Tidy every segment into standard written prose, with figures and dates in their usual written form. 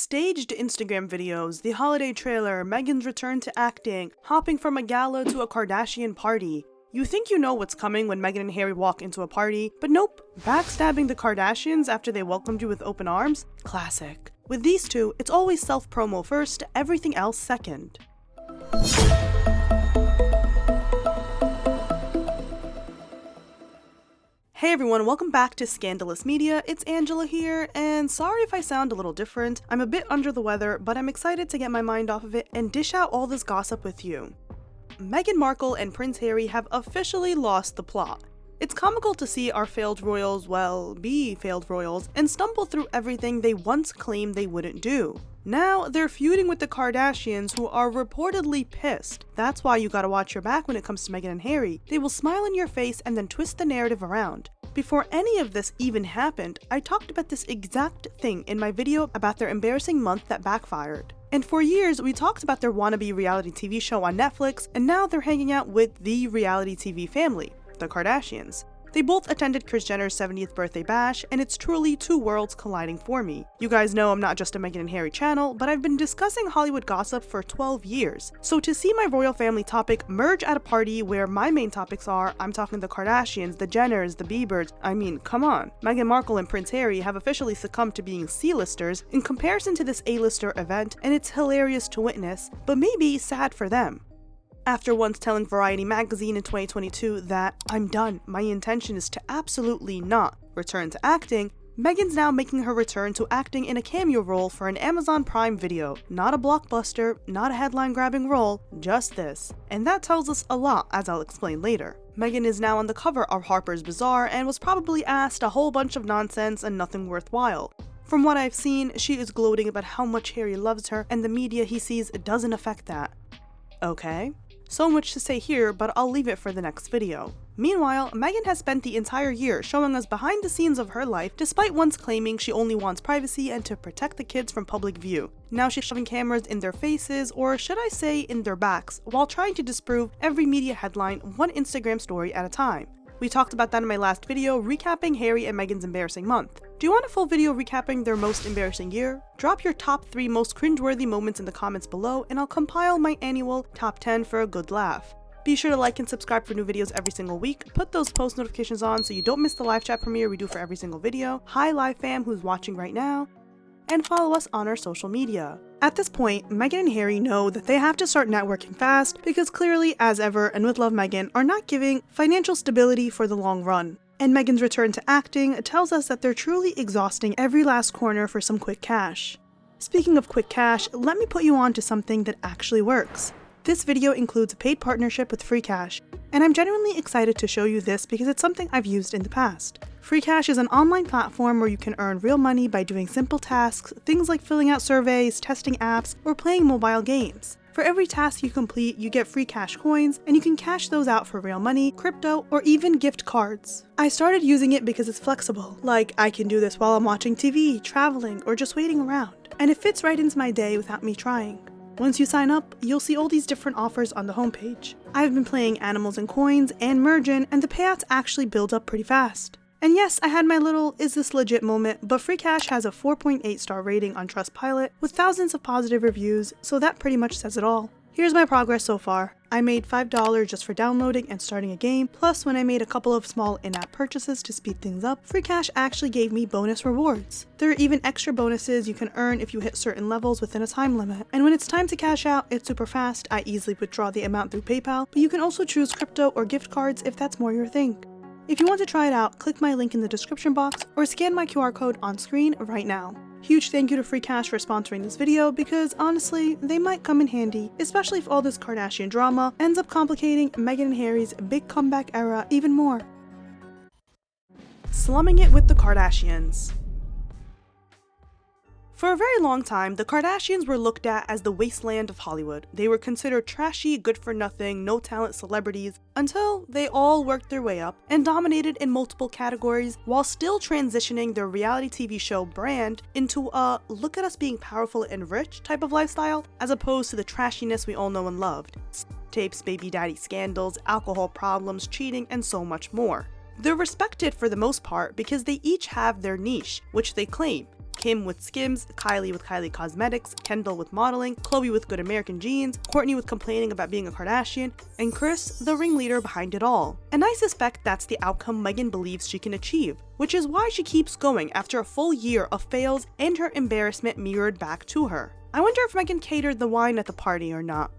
Staged Instagram videos, the holiday trailer, Meghan's return to acting, hopping from a gala to a Kardashian party. You think you know what's coming when Meghan and Harry walk into a party, but nope. Backstabbing the Kardashians after they welcomed you with open arms? Classic. With these two, it's always self-promo first, everything else second. Hey everyone, welcome back to Scandalous Media. It's Angela here, and sorry if I sound a little different. I'm a bit under the weather, but I'm excited to get my mind off of it and dish out all this gossip with you. Meghan Markle and Prince Harry have officially lost the plot. It's comical to see our failed royals, be failed royals, and stumble through everything they once claimed they wouldn't do. Now, they're feuding with the Kardashians, who are reportedly pissed. That's why you gotta watch your back when it comes to Meghan and Harry. They will smile in your face and then twist the narrative around. Before any of this even happened, I talked about this exact thing in my video about their embarrassing month that backfired. And for years, we talked about their wannabe reality TV show on Netflix, and now they're hanging out with the reality TV family, the Kardashians. They both attended Kris Jenner's 70th birthday bash, and it's truly two worlds colliding for me. You guys know I'm not just a Meghan and Harry channel, but I've been discussing Hollywood gossip for 12 years. So to see my royal family topic merge at a party where my main topics are, I'm talking the Kardashians, the Jenners, the Biebers, I mean, come on. Meghan Markle and Prince Harry have officially succumbed to being C-listers in comparison to this A-lister event, and it's hilarious to witness, but maybe sad for them. After once telling Variety magazine in 2022 that, "I'm done, my intention is to absolutely not return to acting," Meghan's now making her return to acting in a cameo role for an Amazon Prime video. Not a blockbuster, not a headline-grabbing role, just this. And that tells us a lot, as I'll explain later. Meghan is now on the cover of Harper's Bazaar and was probably asked a whole bunch of nonsense and nothing worthwhile. From what I've seen, she is gloating about how much Harry loves her, and the media he sees doesn't affect that. Okay. So much to say here, but I'll leave it for the next video. Meanwhile, Meghan has spent the entire year showing us behind the scenes of her life, despite once claiming she only wants privacy and to protect the kids from public view. Now she's shoving cameras in their faces, or should I say in their backs, while trying to disprove every media headline one Instagram story at a time. We talked about that in my last video, recapping Harry and Meghan's embarrassing month. Do you want a full video recapping their most embarrassing year? Drop your top 3 most cringeworthy moments in the comments below, and I'll compile my annual top 10 for a good laugh. Be sure to like and subscribe for new videos every single week. Put those post notifications on so you don't miss the live chat premiere we do for every single video. Hi live fam who's watching right now. And follow us on our social media. At this point, Meghan and Harry know that they have to start networking fast because clearly, as ever, and with Love Meghan, are not giving financial stability for the long run. And Meghan's return to acting tells us that they're truly exhausting every last corner for some quick cash. Speaking of quick cash, let me put you on to something that actually works. This video includes a paid partnership with Free Cash, and I'm genuinely excited to show you this because it's something I've used in the past. Free Cash is an online platform where you can earn real money by doing simple tasks, things like filling out surveys, testing apps, or playing mobile games. For every task you complete, you get free cash coins, and you can cash those out for real money, crypto, or even gift cards. I started using it because it's flexible, like I can do this while I'm watching TV, traveling, or just waiting around, and it fits right into my day without me trying. Once you sign up, you'll see all these different offers on the homepage. I've been playing Animals and Coins and Mergin, and the payouts actually build up pretty fast. And yes, I had my little "is this legit" moment, but Free Cash has a 4.8 star rating on Trustpilot with thousands of positive reviews, so that pretty much says it all. Here's my progress so far. I made $5 just for downloading and starting a game, plus when I made a couple of small in-app purchases to speed things up, Free Cash actually gave me bonus rewards. There are even extra bonuses you can earn if you hit certain levels within a time limit. And when it's time to cash out, it's super fast. I easily withdraw the amount through PayPal, but you can also choose crypto or gift cards if that's more your thing. If you want to try it out, click my link in the description box or scan my QR code on screen right now. Huge thank you to Free Cash for sponsoring this video because honestly, they might come in handy, especially if all this Kardashian drama ends up complicating Meghan and Harry's big comeback era even more. Slumming it with the Kardashians. For a very long time, the Kardashians were looked at as the wasteland of Hollywood. They were considered trashy, good-for-nothing, no-talent celebrities until they all worked their way up and dominated in multiple categories while still transitioning their reality TV show brand into a look at us being powerful and rich type of lifestyle as opposed to the trashiness we all know and loved. Tapes, baby daddy scandals, alcohol problems, cheating, and so much more. They're respected for the most part because they each have their niche, which they claim. Kim with Skims, Kylie with Kylie Cosmetics, Kendall with modeling, Khloe with Good American Genes, Kourtney with complaining about being a Kardashian, and Kris, the ringleader behind it all. And I suspect that's the outcome Meghan believes she can achieve, which is why she keeps going after a full year of fails and her embarrassment mirrored back to her. I wonder if Meghan catered the wine at the party or not,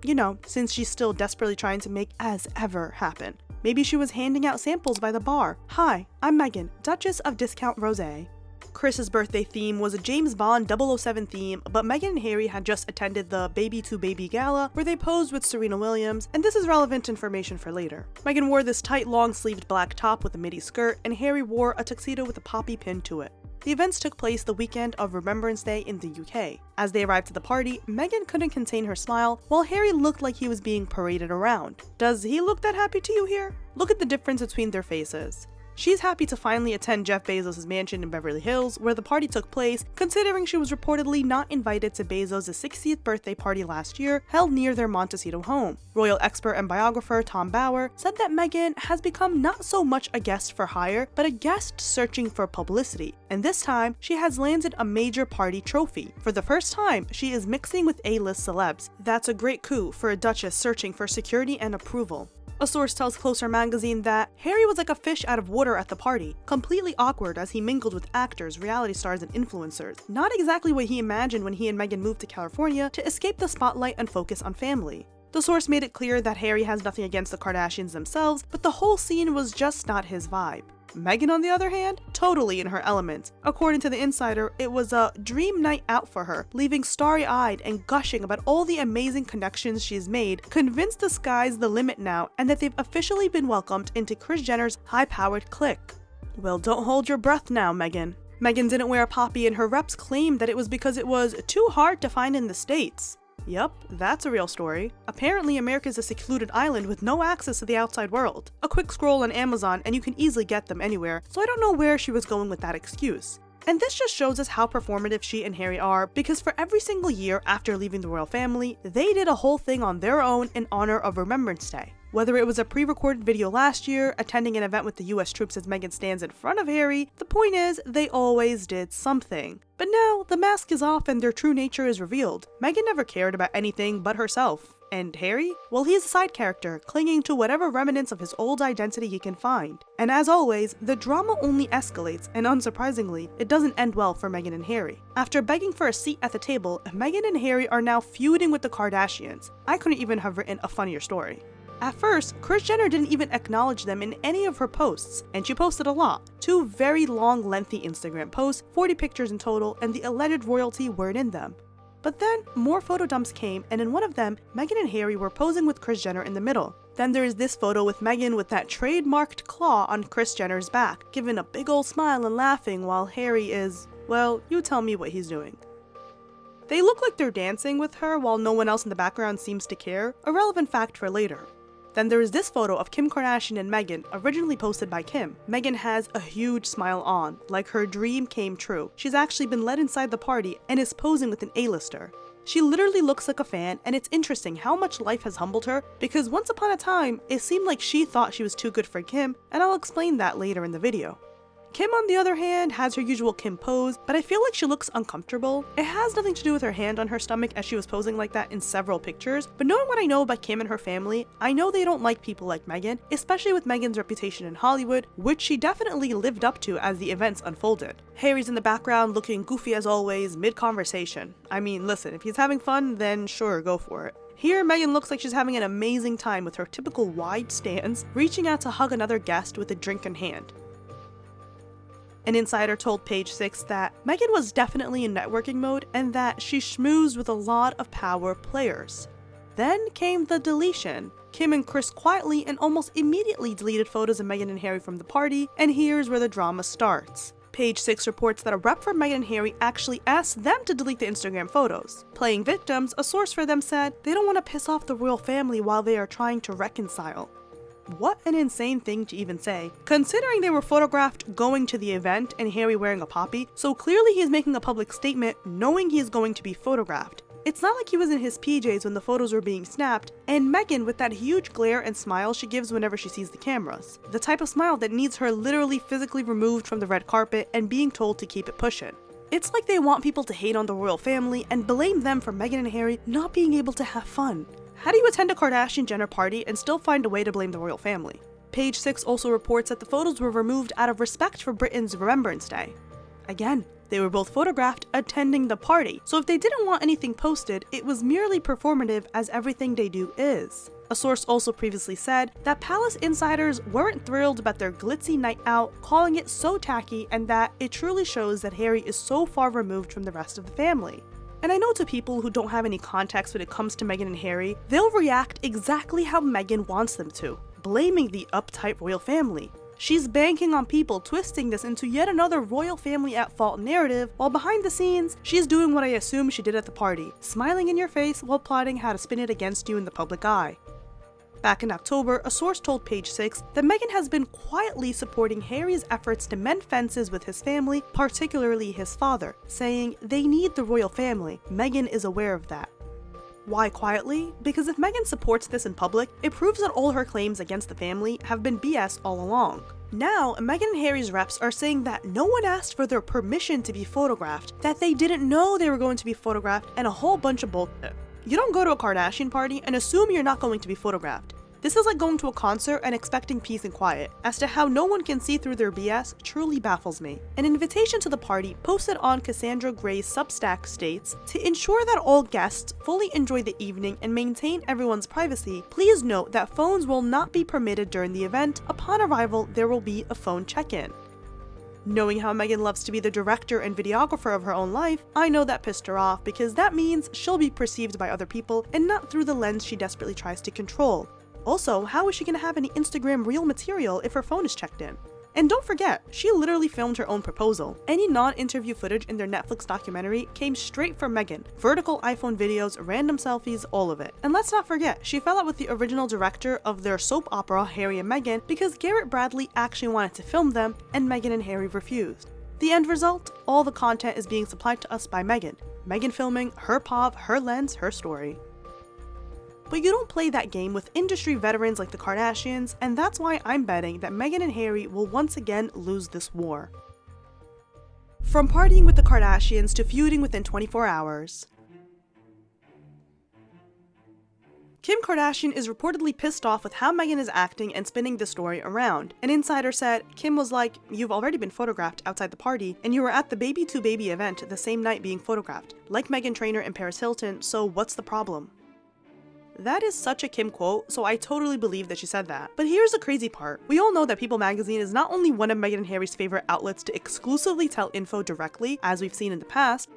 since she's still desperately trying to make as ever happen. Maybe she was handing out samples by the bar. Hi, I'm Meghan, Duchess of Discount Rosé. Kris's birthday theme was a James Bond 007 theme, but Meghan and Harry had just attended the Baby to Baby Gala where they posed with Serena Williams, and this is relevant information for later. Meghan wore this tight long-sleeved black top with a midi skirt, and Harry wore a tuxedo with a poppy pin to it. The events took place the weekend of Remembrance Day in the UK. As they arrived at the party, Meghan couldn't contain her smile, while Harry looked like he was being paraded around. Does he look that happy to you here? Look at the difference between their faces. She's happy to finally attend Jeff Bezos' mansion in Beverly Hills, where the party took place, considering she was reportedly not invited to Bezos' 60th birthday party last year, held near their Montecito home. Royal expert and biographer Tom Bauer said that Meghan has become not so much a guest for hire, but a guest searching for publicity. And this time, she has landed a major party trophy. For the first time, she is mixing with A-list celebs. That's a great coup for a duchess searching for security and approval. A source tells Closer magazine that Harry was like a fish out of water at the party, completely awkward as he mingled with actors, reality stars, and influencers. Not exactly what he imagined when he and Meghan moved to California to escape the spotlight and focus on family. The source made it clear that Harry has nothing against the Kardashians themselves, but the whole scene was just not his vibe. Meghan, on the other hand, totally in her element. According to The Insider, it was a dream night out for her, leaving starry-eyed and gushing about all the amazing connections she's made, convinced the sky's the limit now and that they've officially been welcomed into Kris Jenner's high-powered clique. Well, don't hold your breath now, Meghan. Meghan didn't wear a poppy and her reps claimed that it was because it was too hard to find in the States. Yup, that's a real story. Apparently, America's a secluded island with no access to the outside world. A quick scroll on Amazon and you can easily get them anywhere, so I don't know where she was going with that excuse. And this just shows us how performative she and Harry are, because for every single year after leaving the royal family, they did a whole thing on their own in honor of Remembrance Day. Whether it was a pre-recorded video last year, attending an event with the US troops as Meghan stands in front of Harry, the point is, they always did something. But now, the mask is off and their true nature is revealed. Meghan never cared about anything but herself. And Harry? Well, he's a side character, clinging to whatever remnants of his old identity he can find. And as always, the drama only escalates, and unsurprisingly, it doesn't end well for Meghan and Harry. After begging for a seat at the table, Meghan and Harry are now feuding with the Kardashians. I couldn't even have written a funnier story. At first, Kris Jenner didn't even acknowledge them in any of her posts, and she posted a lot. 2 very long, lengthy Instagram posts, 40 pictures in total, and the alleged royalty weren't in them. But then, more photo dumps came, and in one of them, Meghan and Harry were posing with Kris Jenner in the middle. Then there is this photo with Meghan with that trademarked claw on Kris Jenner's back, giving a big old smile and laughing while Harry is, well, you tell me what he's doing. They look like they're dancing with her while no one else in the background seems to care, a relevant fact for later. Then there is this photo of Kim Kardashian and Meghan, originally posted by Kim. Meghan has a huge smile on, like her dream came true. She's actually been let inside the party and is posing with an A-lister. She literally looks like a fan, and it's interesting how much life has humbled her, because once upon a time, it seemed like she thought she was too good for Kim, and I'll explain that later in the video. Kim, on the other hand, has her usual Kim pose, but I feel like she looks uncomfortable. It has nothing to do with her hand on her stomach, as she was posing like that in several pictures, but knowing what I know about Kim and her family, I know they don't like people like Meghan, especially with Meghan's reputation in Hollywood, which she definitely lived up to as the events unfolded. Harry's in the background looking goofy as always, mid-conversation. I mean, listen, if he's having fun, then sure, go for it. Here, Meghan looks like she's having an amazing time with her typical wide stance, reaching out to hug another guest with a drink in hand. An insider told Page 6 that Meghan was definitely in networking mode and that she schmoozed with a lot of power players. Then came the deletion. Kim and Kris quietly and almost immediately deleted photos of Meghan and Harry from the party, and here's where the drama starts. Page 6 reports that a rep for Meghan and Harry actually asked them to delete the Instagram photos. Playing victims, a source for them said they don't want to piss off the royal family while they are trying to reconcile. What an insane thing to even say, considering they were photographed going to the event and Harry wearing a poppy, so clearly he's making a public statement knowing he is going to be photographed. It's not like he was in his PJs when the photos were being snapped, and Meghan with that huge glare and smile she gives whenever she sees the cameras. The type of smile that needs her literally physically removed from the red carpet and being told to keep it pushing. It's like they want people to hate on the royal family and blame them for Meghan and Harry not being able to have fun. How do you attend a Kardashian-Jenner party and still find a way to blame the royal family? Page 6 also reports that the photos were removed out of respect for Britain's Remembrance Day. Again, they were both photographed attending the party, so if they didn't want anything posted, it was merely performative, as everything they do is. A source also previously said that palace insiders weren't thrilled about their glitzy night out, calling it so tacky, and that it truly shows that Harry is so far removed from the rest of the family. And I know to people who don't have any context when it comes to Meghan and Harry, they'll react exactly how Meghan wants them to, blaming the uptight royal family. She's banking on people twisting this into yet another royal family at fault narrative, while behind the scenes, she's doing what I assume she did at the party, smiling in your face while plotting how to spin it against you in the public eye. Back in October, a source told Page 6 that Meghan has been quietly supporting Harry's efforts to mend fences with his family, particularly his father, saying they need the royal family. Meghan is aware of that. Why quietly? Because if Meghan supports this in public, it proves that all her claims against the family have been BS all along. Now, Meghan and Harry's reps are saying that no one asked for their permission to be photographed, that they didn't know they were going to be photographed, and a whole bunch of bullshit. You don't go to a Kardashian party and assume you're not going to be photographed. This is like going to a concert and expecting peace and quiet. As to how no one can see through their BS truly baffles me. An invitation to the party posted on Cassandra Gray's Substack states, "To ensure that all guests fully enjoy the evening and maintain everyone's privacy, please note that phones will not be permitted during the event. Upon arrival, there will be a phone check-in." Knowing how Meghan loves to be the director and videographer of her own life, I know that pissed her off, because that means she'll be perceived by other people and not through the lens she desperately tries to control. Also, how is she gonna have any Instagram reel material if her phone is checked in? And don't forget, she literally filmed her own proposal. Any non-interview footage in their Netflix documentary came straight from Meghan. Vertical iPhone videos, random selfies, all of it. And let's not forget, she fell out with the original director of their soap opera, Harry and Meghan, because Garrett Bradley actually wanted to film them, and Meghan and Harry refused. The end result? All the content is being supplied to us by Meghan. Meghan filming, her POV, her lens, her story. But you don't play that game with industry veterans like the Kardashians, and that's why I'm betting that Meghan and Harry will once again lose this war. From partying with the Kardashians to feuding within 24 hours. Kim Kardashian is reportedly pissed off with how Meghan is acting and spinning the story around. An insider said, Kim was like, "You've already been photographed outside the party, and you were at the Baby to Baby event the same night being photographed, like Meghan Trainor and Paris Hilton, so what's the problem?" That is such a Kim quote, so I totally believe that she said that. But here's the crazy part. We all know that People magazine is not only one of Meghan and Harry's favorite outlets to exclusively tell info directly, as we've seen in the past,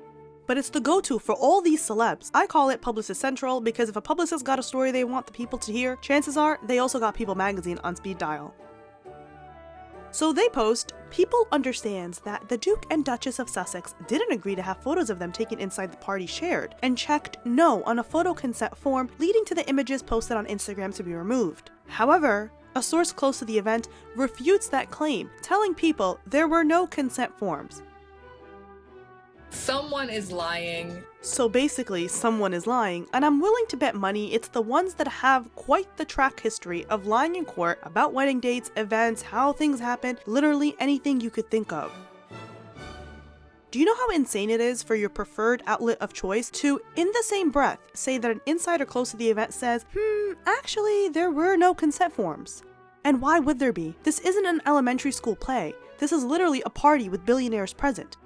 but it's the go-to for all these celebs. I call it Publicist Central, because if a publicist got a story they want the people to hear, chances are they also got People magazine on speed dial. So they post, "People understands that the Duke and Duchess of Sussex didn't agree to have photos of them taken inside the party shared, and checked no on a photo consent form, leading to the images posted on Instagram to be removed. However, a source close to the event refutes that claim, telling people there were no consent forms." Someone is lying. So basically, someone is lying, and I'm willing to bet money it's the ones that have quite the track history of lying in court about wedding dates, events, how things happen, literally anything you could think of. Do you know how insane it is for your preferred outlet of choice to, in the same breath, say that an insider close to the event says, actually, there were no consent forms? And why would there be? This isn't an elementary school play. This is literally a party with billionaires present.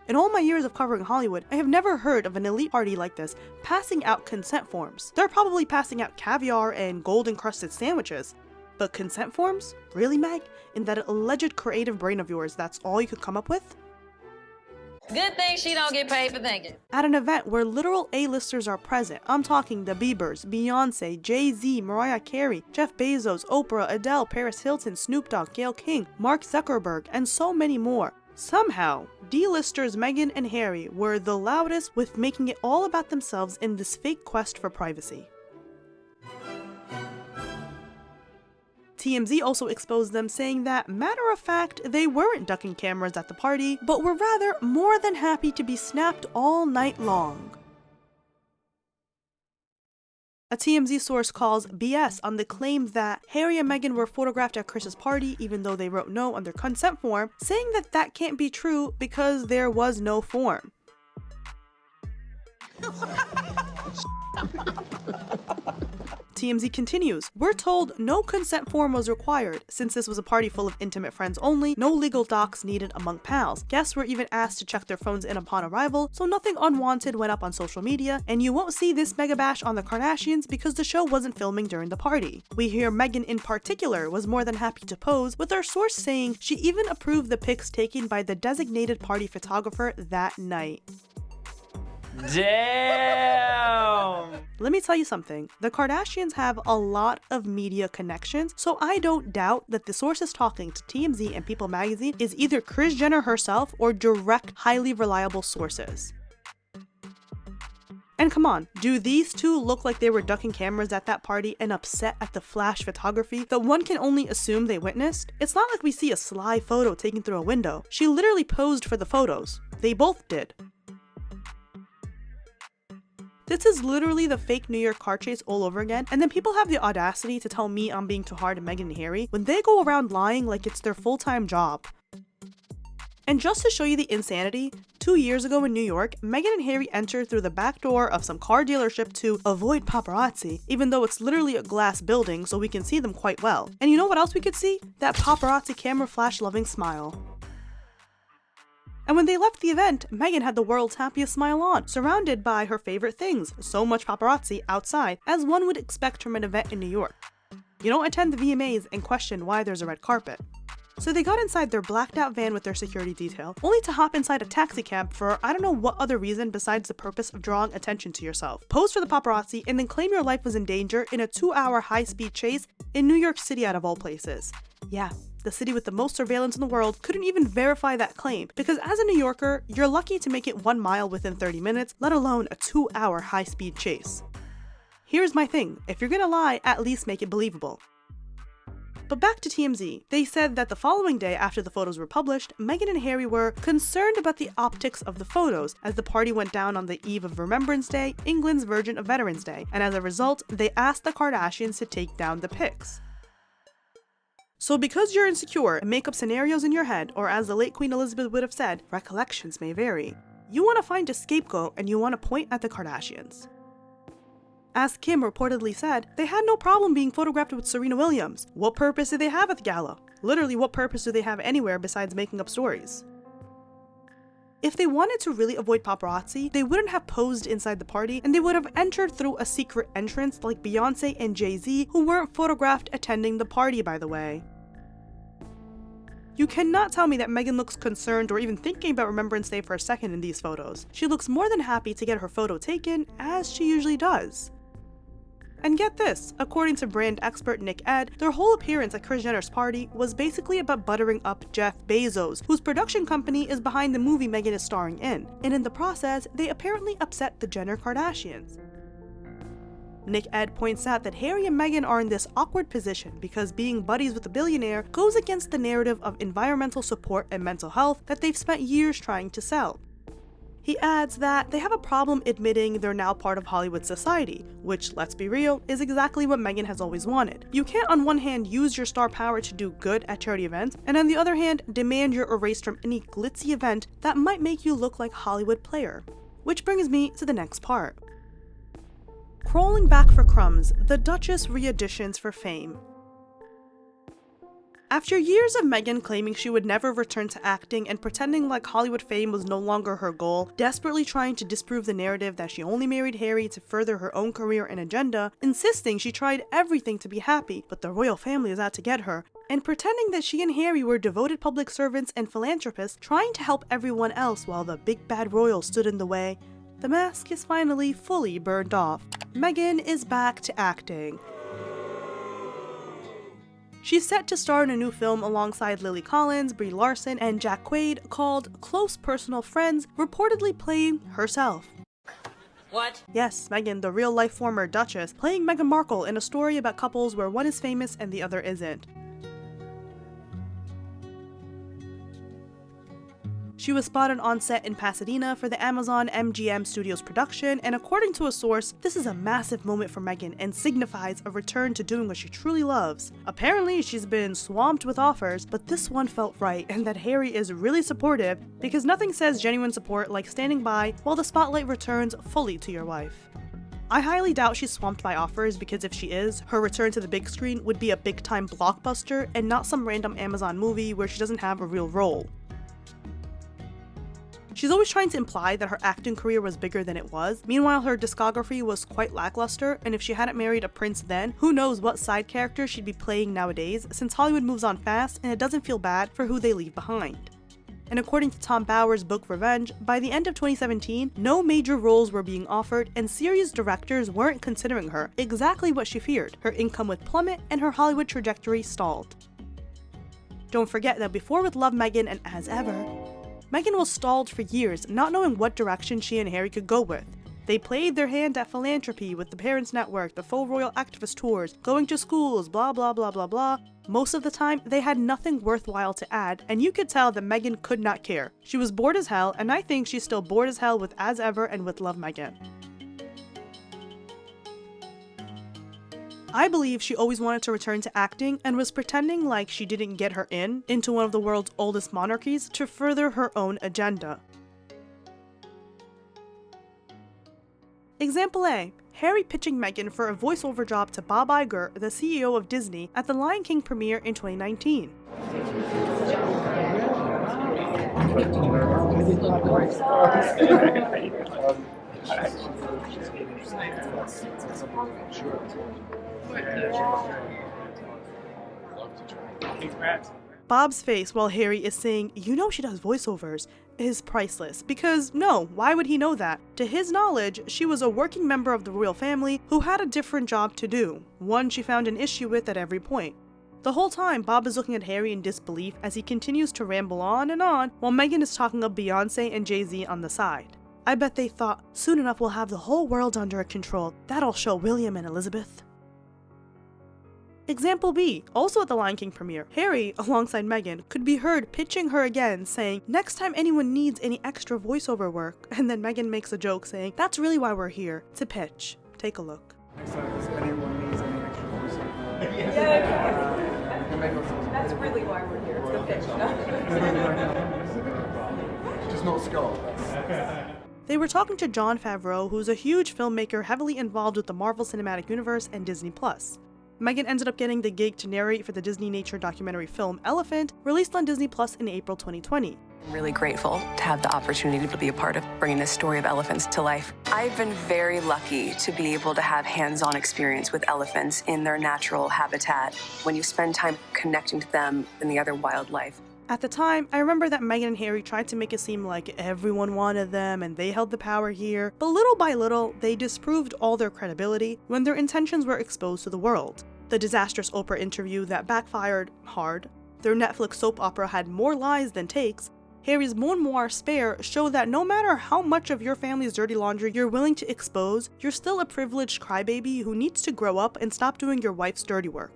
In all my years of covering Hollywood, I have never heard of an elite party like this passing out consent forms. They're probably passing out caviar and gold-encrusted sandwiches. But consent forms? Really, Meg? In that alleged creative brain of yours, that's all you could come up with? Good thing she don't get paid for thinking. At an event where literal A-listers are present, I'm talking the Biebers, Beyonce, Jay-Z, Mariah Carey, Jeff Bezos, Oprah, Adele, Paris Hilton, Snoop Dogg, Gayle King, Mark Zuckerberg, and so many more. Somehow, D-listers Meghan and Harry were the loudest with making it all about themselves in this fake quest for privacy. TMZ also exposed them, saying that, matter of fact, they weren't ducking cameras at the party, but were rather more than happy to be snapped all night long. A TMZ source calls BS on the claim that Harry and Meghan were photographed at Chris's party even though they wrote no on their consent form, saying that that can't be true because there was no form. TMZ continues, "We're told no consent form was required. Since this was a party full of intimate friends only, no legal docs needed among pals. Guests were even asked to check their phones in upon arrival, so nothing unwanted went up on social media, and you won't see this mega bash on the Kardashians because the show wasn't filming during the party." We hear Meghan in particular was more than happy to pose, with our source saying she even approved the pics taken by the designated party photographer that night. Damn! Let me tell you something, the Kardashians have a lot of media connections, so I don't doubt that the sources talking to TMZ and People magazine is either Kris Jenner herself or direct, highly reliable sources. And come on, do these two look like they were ducking cameras at that party and upset at the flash photography that one can only assume they witnessed? It's not like we see a sly photo taken through a window. She literally posed for the photos. They both did. This is literally the fake New York car chase all over again, and then people have the audacity to tell me I'm being too hard on Meghan and Harry when they go around lying like it's their full-time job. And just to show you the insanity, 2 years ago in New York, Meghan and Harry entered through the back door of some car dealership to avoid paparazzi, even though it's literally a glass building so we can see them quite well. And you know what else we could see? That paparazzi camera flash loving smile. And when they left the event, Meghan had the world's happiest smile on, surrounded by her favorite things, so much paparazzi outside, as one would expect from an event in New York. You don't attend the VMAs and question why there's a red carpet. So they got inside their blacked out van with their security detail, only to hop inside a taxi cab for I don't know what other reason besides the purpose of drawing attention to yourself. Pose for the paparazzi and then claim your life was in danger in a 2-hour high-speed chase in New York City out of all places. Yeah. The city with the most surveillance in the world couldn't even verify that claim, because as a New Yorker, you're lucky to make it 1 mile within 30 minutes, let alone a 2-hour high-speed chase. Here's my thing, if you're gonna lie, at least make it believable. But back to TMZ, they said that the following day after the photos were published, Meghan and Harry were concerned about the optics of the photos as the party went down on the eve of Remembrance Day, England's version of Veterans Day, and as a result, they asked the Kardashians to take down the pics. So because you're insecure and make up scenarios in your head, or as the late Queen Elizabeth would have said, recollections may vary, you want to find a scapegoat and you want to point at the Kardashians. As Kim reportedly said, they had no problem being photographed with Serena Williams. What purpose did they have at the gala? Literally, what purpose do they have anywhere besides making up stories? If they wanted to really avoid paparazzi, they wouldn't have posed inside the party, and they would have entered through a secret entrance like Beyonce and Jay-Z, who weren't photographed attending the party, by the way. You cannot tell me that Meghan looks concerned or even thinking about Remembrance Day for a second in these photos. She looks more than happy to get her photo taken, as she usually does. And get this, according to brand expert Nick Ed, their whole appearance at Kris Jenner's party was basically about buttering up Jeff Bezos, whose production company is behind the movie Meghan is starring in, and in the process, they apparently upset the Jenner Kardashians. Nick Ed points out that Harry and Meghan are in this awkward position because being buddies with a billionaire goes against the narrative of environmental support and mental health that they've spent years trying to sell. He adds that they have a problem admitting they're now part of Hollywood society, which, let's be real, is exactly what Meghan has always wanted. You can't on one hand use your star power to do good at charity events, and on the other hand, demand you're erased from any glitzy event that might make you look like a Hollywood player. Which brings me to the next part. Crawling back for crumbs, the Duchess re-auditions for fame. After years of Meghan claiming she would never return to acting and pretending like Hollywood fame was no longer her goal, desperately trying to disprove the narrative that she only married Harry to further her own career and agenda, insisting she tried everything to be happy, but the royal family is out to get her, and pretending that she and Harry were devoted public servants and philanthropists trying to help everyone else while the big bad royal stood in the way, the mask is finally fully burned off. Meghan is back to acting. She's set to star in a new film alongside Lily Collins, Brie Larson, and Jack Quaid called Close Personal Friends, reportedly playing herself. What? Yes, Meghan, the real-life former Duchess, playing Meghan Markle in a story about couples where one is famous and the other isn't. She was spotted on set in Pasadena for the Amazon MGM Studios production, and according to a source, this is a massive moment for Meghan and signifies a return to doing what she truly loves. Apparently, she's been swamped with offers, but this one felt right, and that Harry is really supportive, because nothing says genuine support like standing by while the spotlight returns fully to your wife. I highly doubt she's swamped by offers, because if she is, her return to the big screen would be a big-time blockbuster and not some random Amazon movie where she doesn't have a real role. She's always trying to imply that her acting career was bigger than it was. Meanwhile, her discography was quite lackluster, and if she hadn't married a prince then, who knows what side character she'd be playing nowadays, since Hollywood moves on fast and it doesn't feel bad for who they leave behind. And according to Tom Bower's book Revenge, by the end of 2017, no major roles were being offered and series directors weren't considering her, exactly what she feared. Her income would plummet and her Hollywood trajectory stalled. Don't forget that before With Love, Meghan and As Ever, Meghan was stalled for years, not knowing what direction she and Harry could go with. They played their hand at philanthropy with the Parents Network, the faux royal activist tours, going to schools, blah blah blah blah blah. Most of the time, they had nothing worthwhile to add, and you could tell that Meghan could not care. She was bored as hell, and I think she's still bored as hell with As Ever and With Love, Meghan. I believe she always wanted to return to acting and was pretending like she didn't get her into one of the world's oldest monarchies to further her own agenda. Example A. Harry pitching Meghan for a voiceover job to Bob Iger, the CEO of Disney, at the Lion King premiere in 2019. Bob's face while Harry is saying, "You know she does voiceovers," is priceless, because no, why would he know that? To his knowledge, she was a working member of the royal family who had a different job to do, one she found an issue with at every point. The whole time, Bob is looking at Harry in disbelief as he continues to ramble on and on while Meghan is talking of Beyonce and Jay-Z on the side. I bet they thought, soon enough we'll have the whole world under control, that'll show William and Elizabeth. Example B, also at the Lion King premiere, Harry, alongside Meghan, could be heard pitching her again, saying, "Next time anyone needs any extra voiceover work," and then Meghan makes a joke saying, "That's really why we're here, to pitch." Take a look. Next time anyone needs any extra voiceover. Yeah, that's really why we're here, it's the pitch. Just no skull. They were talking to Jon Favreau, who's a huge filmmaker heavily involved with the Marvel Cinematic Universe and Disney+. Meghan ended up getting the gig to narrate for the Disney nature documentary film Elephant, released on Disney Plus in April 2020. I'm really grateful to have the opportunity to be a part of bringing this story of elephants to life. I've been very lucky to be able to have hands-on experience with elephants in their natural habitat when you spend time connecting to them and the other wildlife. At the time, I remember that Meghan and Harry tried to make it seem like everyone wanted them and they held the power here, but little by little, they disproved all their credibility when their intentions were exposed to the world. The disastrous Oprah interview that backfired hard, their Netflix soap opera had more lies than takes, Harry's memoir Spare showed that no matter how much of your family's dirty laundry you're willing to expose, you're still a privileged crybaby who needs to grow up and stop doing your wife's dirty work.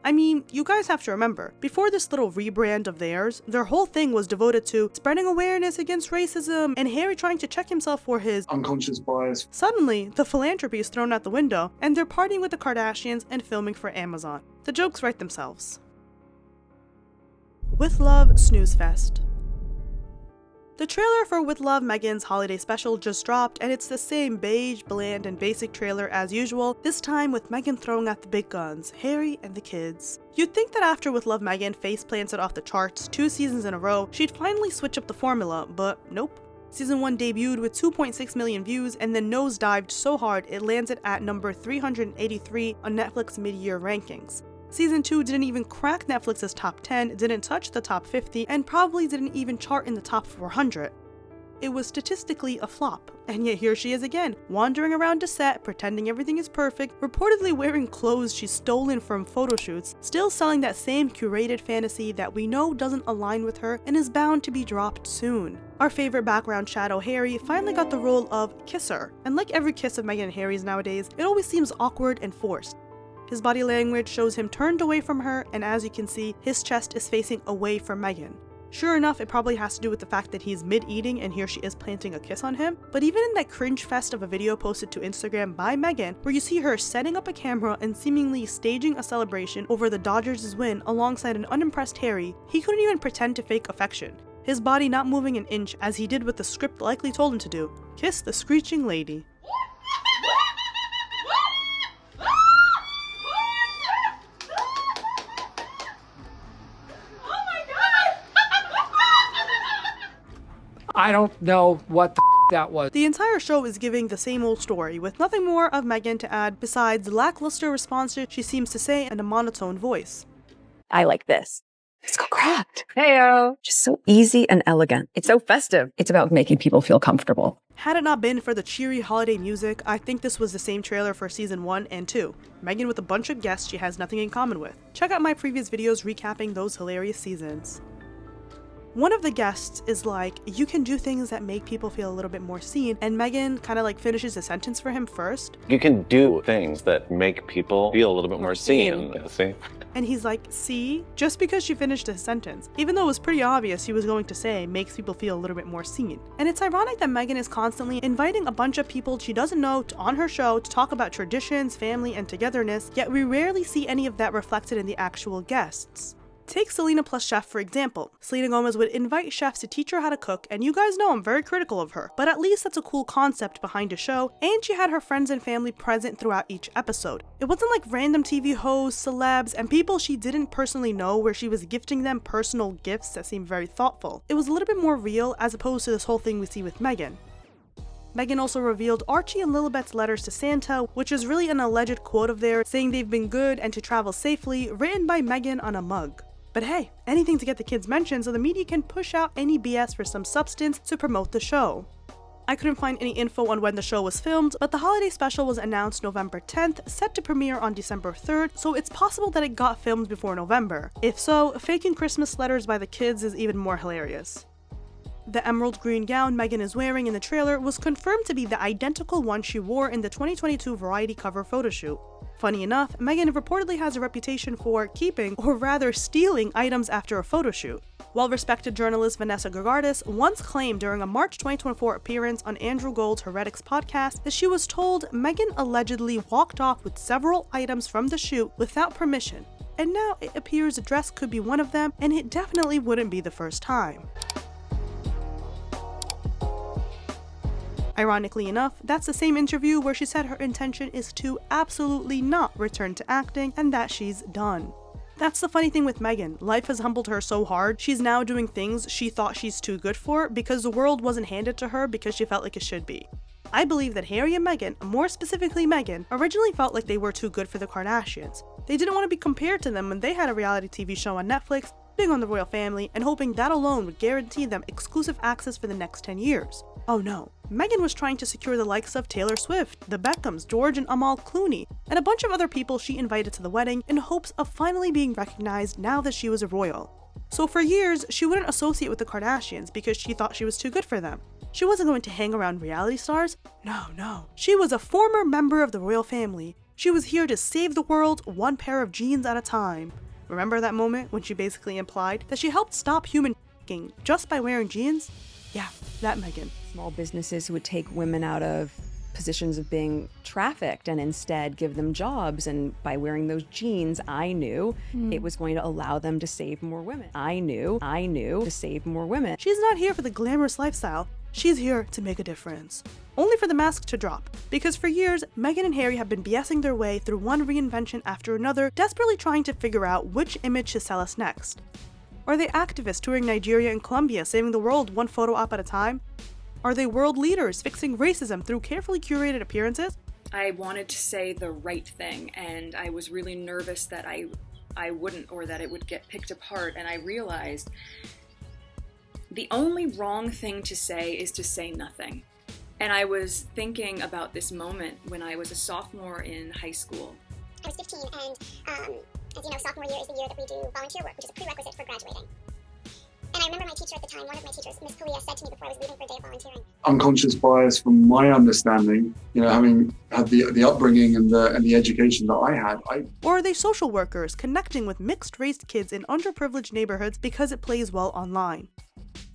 I mean, you guys have to remember, before this little rebrand of theirs, their whole thing was devoted to spreading awareness against racism and Harry trying to check himself for his unconscious bias. Suddenly, the philanthropy is thrown out the window, and they're partying with the Kardashians and filming for Amazon. The jokes write themselves. With Love, Snoozefest. The trailer for With Love, Meghan's holiday special just dropped, and it's the same beige, bland, and basic trailer as usual, this time with Meghan throwing out the big guns, Harry and the kids. You'd think that after With Love, Meghan face-plants it off the charts 2 seasons in a row, she'd finally switch up the formula, but nope. Season 1 debuted with 2.6 million views and then nosedived so hard it landed at number 383 on Netflix mid-year rankings. Season 2 didn't even crack Netflix's top 10, didn't touch the top 50, and probably didn't even chart in the top 400. It was statistically a flop, and yet here she is again, wandering around a set, pretending everything is perfect, reportedly wearing clothes she's stolen from photo shoots, still selling that same curated fantasy that we know doesn't align with her and is bound to be dropped soon. Our favorite background shadow, Harry, finally got the role of kisser, and like every kiss of Meghan and Harry's nowadays, it always seems awkward and forced. His body language shows him turned away from her, and as you can see, his chest is facing away from Meghan. Sure enough, it probably has to do with the fact that he's mid-eating and here she is planting a kiss on him, but even in that cringe fest of a video posted to Instagram by Meghan, where you see her setting up a camera and seemingly staging a celebration over the Dodgers' win alongside an unimpressed Harry, he couldn't even pretend to fake affection, his body not moving an inch as he did what the script likely told him to do, kiss the screeching lady. I don't know what the that was. The entire show is giving the same old story, with nothing more of Meghan to add besides lackluster responses she seems to say in a monotone voice. I like this. It's got cracked. Heyo. Just so easy and elegant. It's so festive. It's about making people feel comfortable. Had it not been for the cheery holiday music, I think this was the same trailer for season 1 and 2. Meghan with a bunch of guests she has nothing in common with. Check out my previous videos recapping those hilarious seasons. One of the guests is like, you can do things that make people feel a little bit more seen, and Meghan kind of like finishes the sentence for him first. You can do things that make people feel a little bit more seen. See? And he's like, see? Just because she finished his sentence, even though it was pretty obvious he was going to say makes people feel a little bit more seen. And it's ironic that Meghan is constantly inviting a bunch of people she doesn't know on her show to talk about traditions, family, and togetherness, yet we rarely see any of that reflected in the actual guests. Take Selena plus Chef for example. Selena Gomez would invite chefs to teach her how to cook, and you guys know I'm very critical of her, but at least that's a cool concept behind a show, and she had her friends and family present throughout each episode. It wasn't like random TV hosts, celebs, and people she didn't personally know where she was gifting them personal gifts that seemed very thoughtful. It was a little bit more real as opposed to this whole thing we see with Meghan. Meghan also revealed Archie and Lilibet's letters to Santa, which is really an alleged quote of theirs saying they've been good and to travel safely, written by Meghan on a mug. But hey, anything to get the kids mentioned so the media can push out any BS for some substance to promote the show. I couldn't find any info on when the show was filmed, but the holiday special was announced November 10th, set to premiere on December 3rd, so it's possible that it got filmed before November. If so, faking Christmas letters by the kids is even more hilarious. The emerald green gown Meghan is wearing in the trailer was confirmed to be the identical one she wore in the 2022 Variety cover photoshoot. Funny enough, Meghan reportedly has a reputation for keeping, or rather stealing, items after a photoshoot. Well-respected journalist Vanessa Gergardis once claimed during a March 2024 appearance on Andrew Gold's Heretics podcast that she was told Meghan allegedly walked off with several items from the shoot without permission, and now it appears the dress could be one of them, and it definitely wouldn't be the first time. Ironically enough, that's the same interview where she said her intention is to absolutely not return to acting and that she's done. That's the funny thing with Meghan. Life has humbled her so hard, she's now doing things she thought she's too good for because the world wasn't handed to her because she felt like it should be. I believe that Harry and Meghan, more specifically Meghan, originally felt like they were too good for the Kardashians. They didn't want to be compared to them when they had a reality TV show on Netflix, betting on the royal family and hoping that alone would guarantee them exclusive access for the next 10 years. Oh no, Meghan was trying to secure the likes of Taylor Swift, the Beckhams, George and Amal Clooney, and a bunch of other people she invited to the wedding in hopes of finally being recognized now that she was a royal. So for years, she wouldn't associate with the Kardashians because she thought she was too good for them. She wasn't going to hang around reality stars. No. She was a former member of the royal family. She was here to save the world one pair of jeans at a time. Remember that moment when she basically implied that she helped stop human f***ing just by wearing jeans? Yeah, that Meghan. Small businesses would take women out of positions of being trafficked and instead give them jobs, and by wearing those jeans, I knew it was going to allow them to save more women. I knew to save more women. She's not here for the glamorous lifestyle. She's here to make a difference. Only for the mask to drop. Because for years, Meghan and Harry have been BSing their way through one reinvention after another, desperately trying to figure out which image to sell us next. Are they activists touring Nigeria and Colombia, saving the world one photo op at a time? Are they world leaders fixing racism through carefully curated appearances? I wanted to say the right thing, and I was really nervous that I wouldn't, or that it would get picked apart, and I realized the only wrong thing to say is to say nothing. And I was thinking about this moment when I was a sophomore in high school. I was 15, and as you know, sophomore year is the year that we do volunteer work, which is a prerequisite for graduating. And I remember my teacher at the time, one of my teachers, Miss Kalia, said to me before I was leaving for a day of volunteering. Unconscious bias, from my understanding, having had the upbringing and the education that I had, Or are they social workers connecting with mixed-race kids in underprivileged neighborhoods because it plays well online?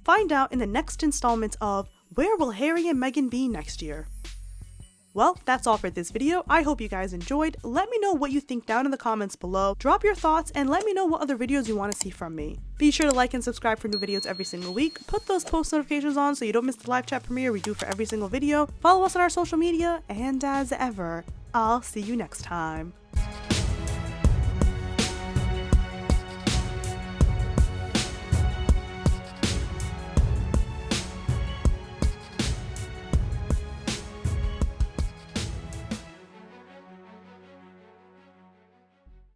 Find out in the next installment of Where Will Harry and Meghan Be Next Year? Well, that's all for this video. I hope you guys enjoyed. Let me know what you think down in the comments below. Drop your thoughts and let me know what other videos you want to see from me. Be sure to like and subscribe for new videos every single week. Put those post notifications on so you don't miss the live chat premiere we do for every single video. Follow us on our social media, and as ever, I'll see you next time.